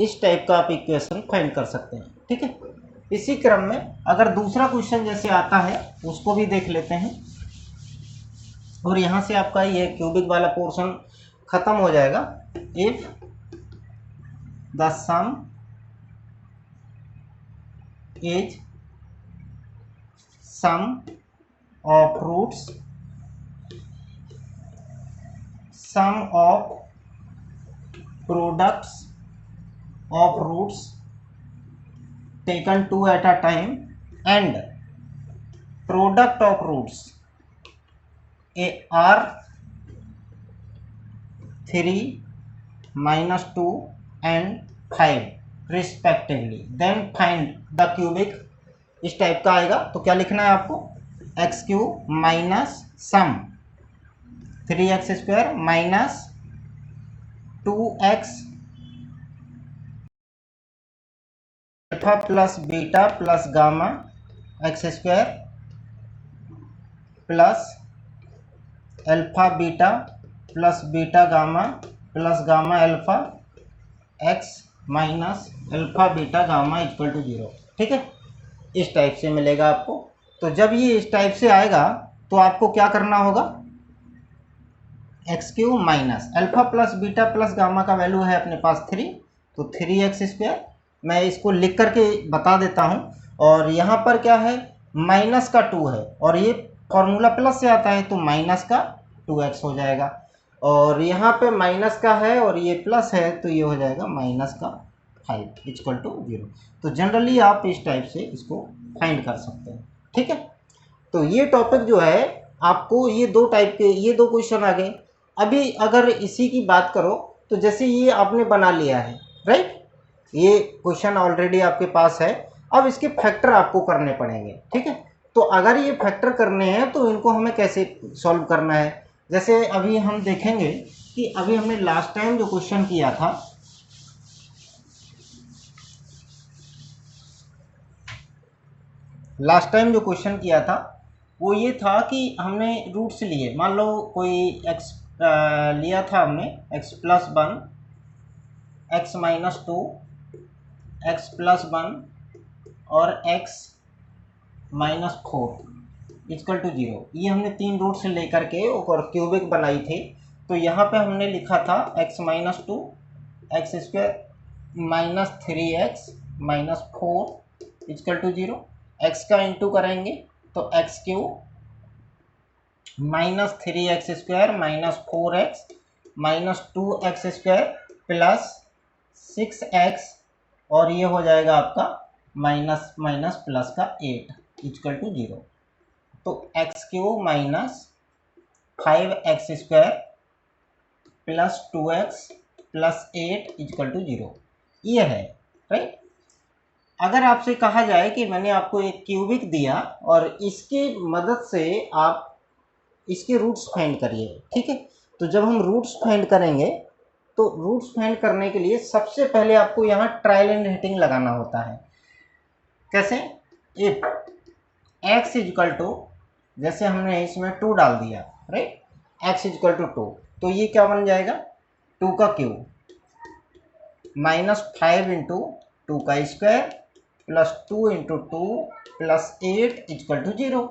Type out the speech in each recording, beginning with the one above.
इस टाइप का आप इक्वेशन फाइंड कर सकते हैं। ठीक है, इसी क्रम में अगर दूसरा क्वेश्चन जैसे आता है उसको भी देख लेते हैं, और यहाँ से आपका ये क्यूबिक वाला पोर्शन खत्म हो जाएगा। If the sum is sum of roots, sum of products of roots taken 2 at a time and product of roots are 3, -2 and 5 respectively, then find the cubic। इस टाइप का आएगा तो क्या लिखना है आपको, x cube minus sum 3x² minus 2x alpha plus beta plus gamma x² plus alpha beta plus beta gamma plus gamma alpha x minus alpha beta gamma equal to 0। ठीक है, इस टाइप से मिलेगा आपको। तो जब ये इस टाइप से आएगा तो आपको क्या करना होगा, x³ minus alpha plus beta plus gamma का वैल्यू है अपने पास 3, तो 3x²। मैं इसको लिख करके बता देता हूं, और यहाँ पर क्या है, माइनस का 2 है और ये फॉर्मूला प्लस से आता है तो माइनस का 2x हो जाएगा, और यहाँ पे माइनस का है और ये प्लस है तो ये हो जाएगा माइनस का 5 इक्वल टू 0। तो जनरली आप इस टाइप से इसको फाइंड कर सकते हैं। ठीक है, तो ये टॉपिक जो है आपको ये दो टाइप के, ये दो क्वेश्चन आ गए। अभी अगर इसी की बात करो तो जैसे ये आपने बना लिया है, राइट, ये क्वेश्चन ऑलरेडी आपके पास है, अब इसके फैक्टर आपको करने पड़ेंगे। ठीक है, तो अगर ये फैक्टर करने हैं तो इनको हमें कैसे सॉल्व करना है, जैसे अभी हम देखेंगे कि अभी हमने लास्ट टाइम जो क्वेश्चन किया था, वो ये था कि हमने रूट्स लिए, मान लो कोई x लिया था हमने x+1, x-2, x+1 और x-4 इक्वल टू 0। ये हमने 3 रूट्स लेकर के और क्यूबिक बनाई थी। तो यहाँ पे हमने लिखा था x-2 x² minus 3x minus 4 equal to 0। x का इंटू करेंगे तो x³ minus 3x² minus 4x minus 2x² plus 6x, और ये हो जाएगा आपका माइनस माइनस प्लस का 8 इक्वल टू 0। तो x³ minus 5x² plus 2x plus 8 equal to 0, ये है, राइट। अगर आपसे कहा जाए कि मैंने आपको एक क्यूबिक दिया और इसकी मदद से आप इसके रूट्स फाइंड करिए, ठीक है, तो जब हम रूट्स फाइंड करेंगे तो रूट्स फाइंड करने के लिए सबसे पहले आपको यहाँ ट्रायल एंड हिटिंग लगाना होता है। कैसे, इफ x इक्वल टू, जैसे हमने इसमें 2 डाल दिया, राइट, x इक्वल टू 2, तो ये क्या बन जाएगा, 2 का क्यूब माइनस 5 इंटू 2 का square plus 2 into 2 plus 8 equal to 0।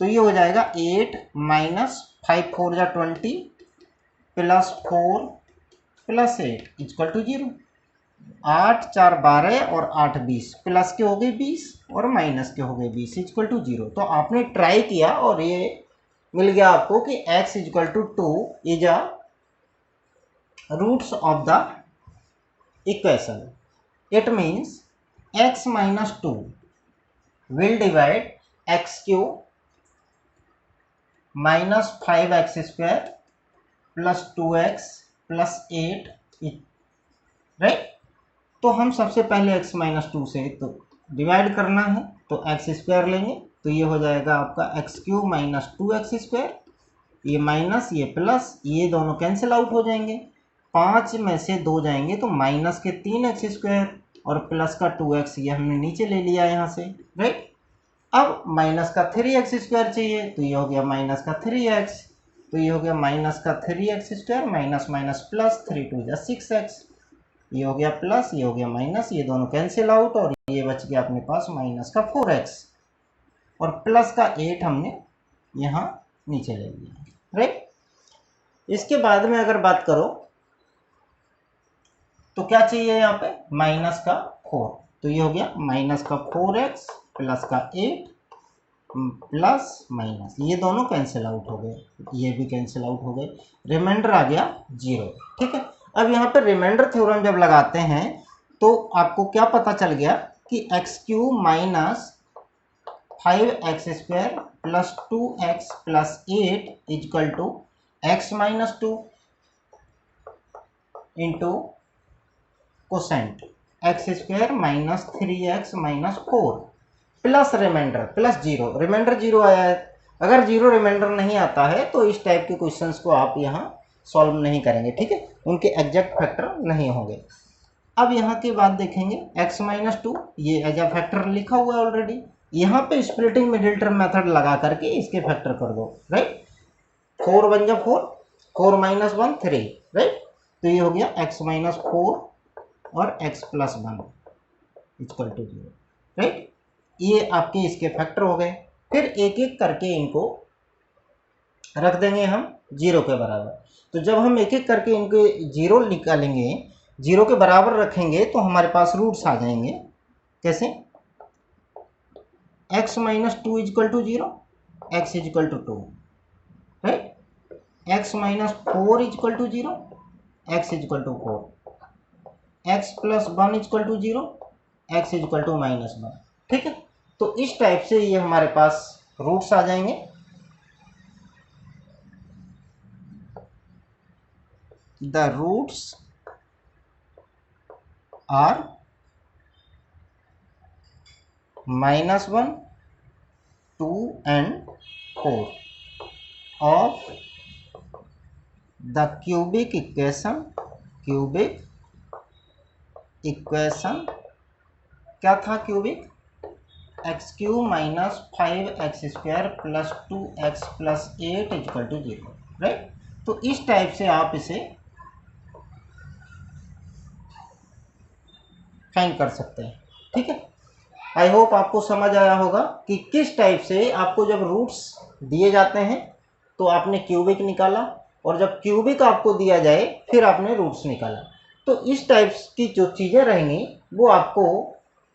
तो ये हो जाएगा 8 माइनस 5 4 जा 20 प्लस 4 प्लस 8 इक्वल टू 0। 8 4 12 और 8 20, प्लस के हो गए 20 और माइनस के हो गए 20 इक्वल टू 0। तो आपने ट्राई किया और ये मिल गया आपको कि x equal to 2 is a roots of the equation. It means x minus 2 will divide x³ minus 5x² plus 2x plus 8, right. तो हम सबसे पहले x माइनस 2 से तो डिवाइड करना है, तो x² लेंगे तो ये हो जाएगा आपका x³ माइनस 2x², ये माइनस ये प्लस, ये दोनों कैंसिल आउट हो जाएंगे, 5 में से 2 जाएंगे तो माइनस के 3x² और प्लस का 2x, ये हमने नीचे ले लिया यहाँ से, राइट। अब माइनस का 3x² चाहिए तो ये हो गया माइनस का 3x, तो ये हो गया माइनस का 3x² minus minus plus 3 2 6x, ये हो गया प्लस, ये हो गया माइनस, ये दोनों कैंसिल आउट और ये बच गया अपने पास माइनस का 4x और प्लस का 8 हमने यहाँ नीचे ले लिया, राइट। इसके बाद में अगर बात करो तो क्या चाहिए यहाँ पे, माइनस का 4, तो ये हो गया माइनस का 4x प्लस का 8 प्लस माइनस, ये दोनों कैंसिल आउट हो गए, ये भी कैंसिल आउट हो गए, रिमाइंडर आ गया 0, ठीक है। अब यहाँ पे रिमाइंडर थ्योरम जब लगाते हैं तो आपको क्या पता चल गया कि x cube minus 5x² plus 2x plus 8 equal to x minus 2 into quotient x² minus 3x minus 4 plus remainder plus 0, remainder 0 आया है। अगर 0 रिमाइंडर नहीं आता है तो इस टाइप के क्वेश्चंस को आप यहाँ सॉल्व नहीं करेंगे, ठीक है, उनके एग्जैक्ट फैक्टर नहीं होंगे। अब यहाँ की बात देखेंगे, x माइनस 2 ये एज अ फैक्टर लिखा हुआ है ऑलरेडी, यहाँ पे स्प्लिटिंग मिडिल टर्म मेथड लगा करके इसके फैक्टर कर दो, राइट। 4 1 जा 4, 4 माइनस 1 3, राइट। तो ये हो गया x माइनस 4 और x plus 1 equal to 0, right. ये आपके इसके फैक्टर हो गए। फिर एक एक करके इनको रख देंगे हम 0 के बराबर। तो जब हम एक एक करके इनको 0 निकालेंगे, 0 के बराबर रखेंगे तो हमारे पास रूट्स आ जाएंगे। कैसे, x minus 2 equal to 0, x equal to 2, right. x minus 4 equal to 0, x equal to 4, x plus 1 equal to 0, x equal to minus 1, ठीक है। तो इस टाइप से ये हमारे पास रूट्स आ जाएंगे। The roots are -1, 2 and 4 of the cubic equation क्या था cubic, x cube minus 5x² plus 2x plus 8 equal to 0, right. तो इस टाइप से आप इसे फाइंड कर सकते हैं, ठीक है। आई होप आपको समझ आया होगा कि किस टाइप से आपको जब रूट्स दिए जाते हैं तो आपने क्यूबिक निकाला और जब क्यूबिक आपको दिया जाए फिर आपने रूट्स निकाला। तो इस टाइप की जो चीज़ें रहेंगी वो आपको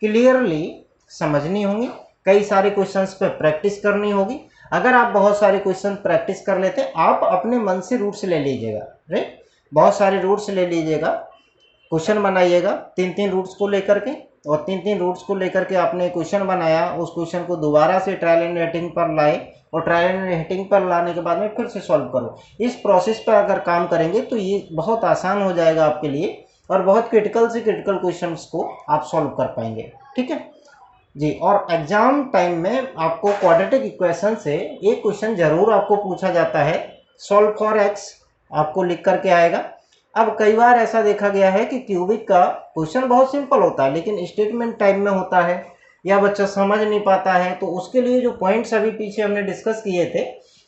क्लियरली समझनी होंगी, कई सारे क्वेश्चंस पे प्रैक्टिस करनी होगी। अगर आप बहुत सारे क्वेश्चन प्रैक्टिस कर लेते हैं, आप अपने मन से रूट्स ले लीजिएगा, राइट। बहुत सारे रूट्स ले लीजिएगा, क्वेश्चन बनाइएगा 3-3 रूट्स को लेकर के, और 3-3 रूट्स को लेकर के आपने क्वेश्चन बनाया, उस क्वेश्चन को दोबारा से ट्रायल एंड रेटिंग पर लाए और ट्रायल एंड रेटिंग पर लाने के बाद में फिर से सॉल्व करो। इस प्रोसेस पर अगर काम करेंगे तो ये बहुत आसान हो जाएगा आपके लिए और बहुत क्रिटिकल से क्रिटिकल क्वेश्चंस को आप सॉल्व कर पाएंगे, ठीक है जी। और एग्जाम टाइम में आपको क्वाड्रेटिक इक्वेशन से एक क्वेश्चन जरूर आपको पूछा जाता है, सॉल्व फॉर एक्स आपको लिख करके आएगा। अब कई बार ऐसा देखा गया है कि क्यूबिक का क्वेश्चन बहुत सिंपल होता है लेकिन स्टेटमेंट टाइप में होता है या बच्चा समझ नहीं पाता है, तो उसके लिए जो पॉइंट्स अभी पीछे हमने डिस्कस किए थे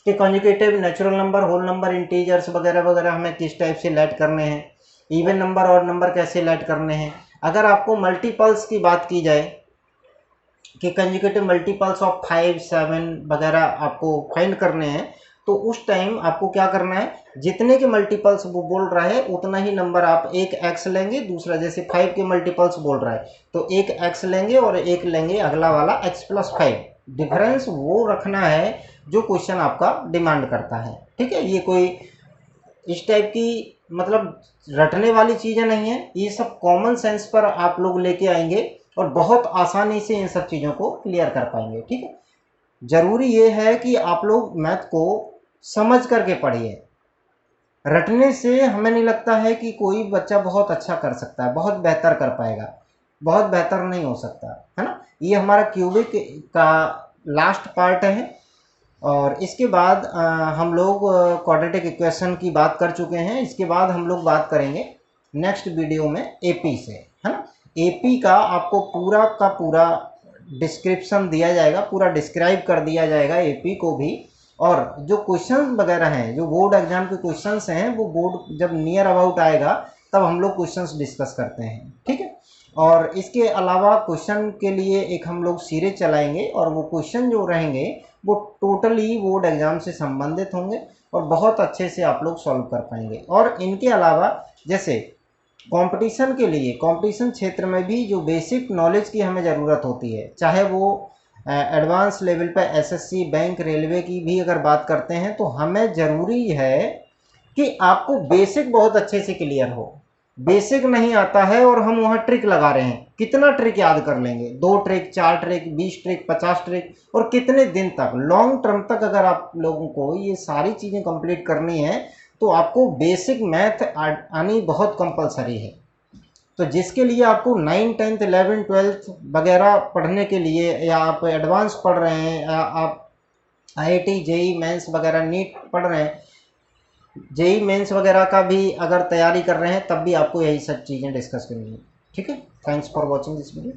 कि conjugative, natural number, whole number, integers वगैरह वगैरह हमें किस टाइप से लेट करने हैं, इवन नंबर और नंबर कैसे लेट करने हैं। अगर आपको मल्टीपल्स की बात की जाए कि कंजुगेटिव मल्टीपल्स ऑफ 5, 7 वगैरह आपको फाइंड करने हैं, तो उस टाइम आपको क्या करना है, जितने के मल्टीपल्स वो बोल रहा है उतना ही नंबर आप एक x लेंगे, दूसरा जैसे 5 के मल्टीपल्स बोल रहा है तो एक x लेंगे और एक लेंगे अगला वाला x प्लस 5। डिफरेंस वो रखना है जो क्वेश्चन आपका डिमांड करता है, ठीक है। ये कोई इस टाइप की मतलब रटने वाली चीज़ें नहीं है, ये सब कॉमन सेंस पर आप लोग लेके आएंगे और बहुत आसानी से इन सब चीज़ों को क्लियर कर पाएंगे, ठीक है। ज़रूरी ये है कि आप लोग मैथ को समझ करके पढ़िए। रटने से हमें नहीं लगता है कि कोई बच्चा बहुत अच्छा कर सकता है, बहुत बेहतर कर पाएगा, बहुत बेहतर नहीं हो सकता है ना। ये हमारा क्यूबिक का लास्ट पार्ट है और इसके बाद हम लोग क्वाड्रेटिक इक्वेशन की बात कर चुके हैं। इसके बाद हम लोग बात करेंगे नेक्स्ट वीडियो में एपी से, है ना। एपी का आपको पूरा का पूरा डिस्क्रिप्शन दिया जाएगा, पूरा डिस्क्राइब कर दिया जाएगा एपी को भी, और जो क्वेश्चन वगैरह हैं, जो बोर्ड एग्जाम के क्वेश्चंस हैं, वो बोर्ड जब नियर अबाउट आएगा तब हम लोग क्वेश्चंस डिस्कस करते हैं, ठीक है। और इसके अलावा क्वेश्चन के लिए एक हम लोग सीरीज चलाएंगे और वो क्वेश्चन जो रहेंगे वो टोटली बोर्ड एग्जाम से संबंधित होंगे और बहुत अच्छे से आप लोग सॉल्व कर पाएंगे। और इनके अलावा जैसे कंपटीशन के लिए, कंपटीशन क्षेत्र में भी जो बेसिक नॉलेज की हमें ज़रूरत होती है, चाहे वो एडवांस लेवल पर एसएससी, बैंक, रेलवे की भी अगर बात करते हैं, तो हमें ज़रूरी है कि आपको बेसिक बहुत अच्छे से क्लियर हो। बेसिक नहीं आता है और हम वहाँ ट्रिक लगा रहे हैं, कितना ट्रिक याद कर लेंगे? 2 ट्रिक, 4 ट्रिक, 20 ट्रिक, 50 ट्रिक, और कितने दिन तक, लॉन्ग टर्म तक अगर आप लोगों को ये सारी चीज़ें कंप्लीट करनी है तो आपको बेसिक मैथ आनी बहुत कंपलसरी है। तो जिसके लिए आपको 9, 10th, 11th, 12th वगैरह पढ़ने के लिए, या आप एडवांस पढ़ रहे हैं, या आप आईआईटी, जेई मेंस वगैरह, नीट पढ़ रहे हैं, जेई मेंस वगैरह का भी अगर तैयारी कर रहे हैं, तब भी आपको यही सब चीज़ें डिस्कस करनी है, ठीक है। Thanks for watching this video.